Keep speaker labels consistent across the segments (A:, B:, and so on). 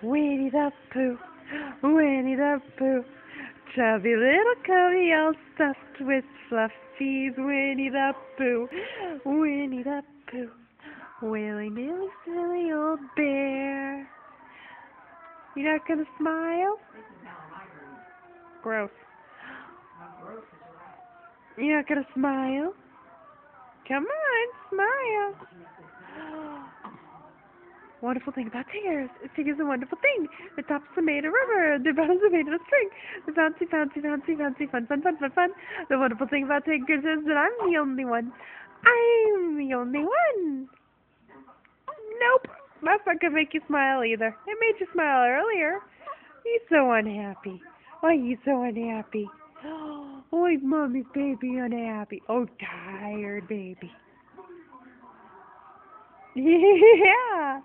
A: Winnie the Pooh, Winnie the Pooh, chubby little cubby all stuffed with fluffies. Winnie the Pooh, Winnie the Pooh, willy-nilly silly old bear. You're not gonna smile? Gross. You're not gonna smile? Come on, smile. Wonderful thing about tigers. Tigers are a wonderful thing. The tops are made of rubber. Their bottoms are made of string. The bouncy, bouncy, bouncy, bouncy, fun, fun, fun, fun, fun. The wonderful thing about tigers is that I'm the only one. I'm the only one. Nope. That's not gonna make you smile either. It made you smile earlier. He's so unhappy. Why he's so unhappy? Oh, he's mommy's baby unhappy. Oh, tired baby. Yeah.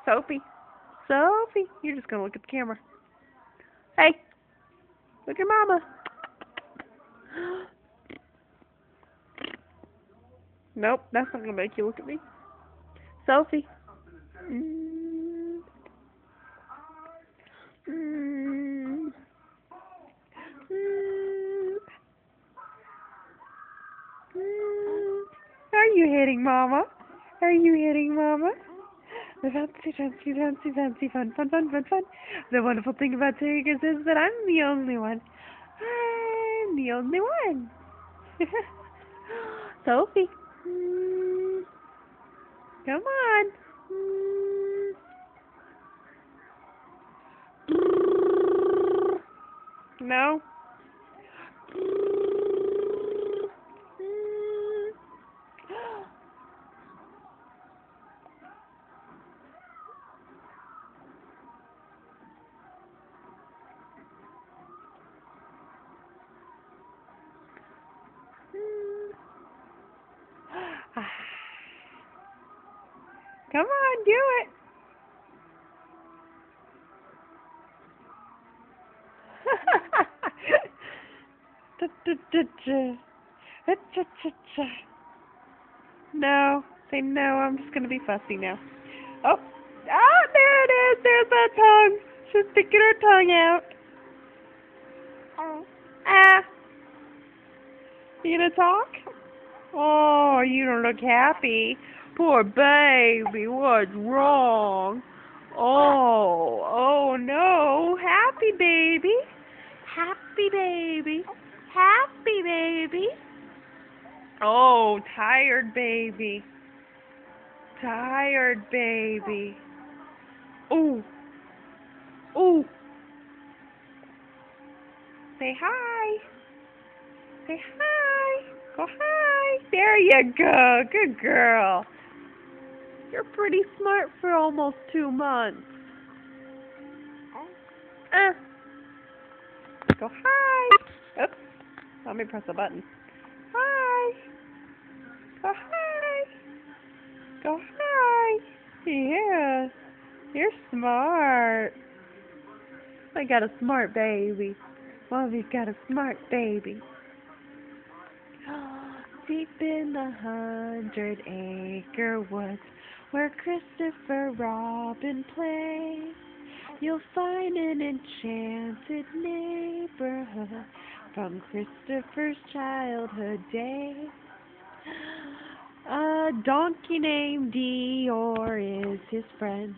A: Sophie. Sophie, you're just gonna look at the camera. Hey, look at Mama. Nope, that's not gonna make you look at me. Sophie. Are you hitting Mama? Are you hitting Mama? The fancy, fancy, fancy, fancy, fun, fun, fun, fun, fun. The wonderful thing about tigers is that I'm the only one. I'm the only one. Sophie. Come on. No. Come on, do it. No, say no. I'm just gonna be fussy now. Oh, there it is. There's that tongue. She's sticking her tongue out. Ah, you gonna talk? Oh, you don't look happy. Poor baby, what's wrong? Oh no. Happy baby. Happy baby. Happy baby. Oh, tired baby. Tired baby. Ooh. Ooh. Say hi. Say hi. Go hi. There you go. Good girl. You're pretty smart for almost 2 months. Go hi. Oops. Let me press a button. Hi. Go hi. Go hi. Yeah. You're smart. I got a smart baby. Mommy's got a smart baby. Deep in the 100-acre woods where Christopher Robin plays, you'll find an enchanted neighborhood from Christopher's childhood days. A donkey named Eeyore is his friend,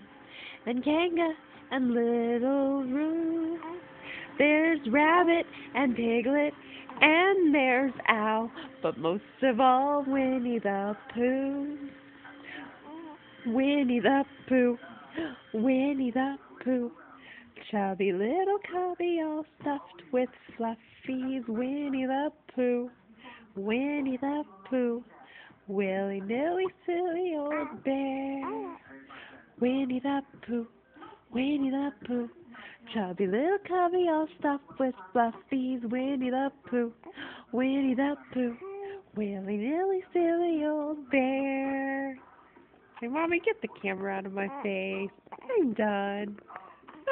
A: and Kanga and Little Ruth. There's Rabbit and Piglet, and there's Owl, but most of all, Winnie the Pooh. Winnie the Pooh, Winnie the Pooh, chubby little cubby all stuffed with fluffies. Winnie the Pooh, Winnie the Pooh, willy-nilly silly old bear. Winnie the Pooh, Winnie the Pooh, chubby little cubby all stuffed with fluffies. Winnie the Pooh, Winnie the Pooh, willy-nilly silly old bear. Hey, Mommy, get the camera out of my face. I'm done.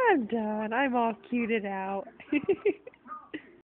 A: I'm done. I'm all cuted out.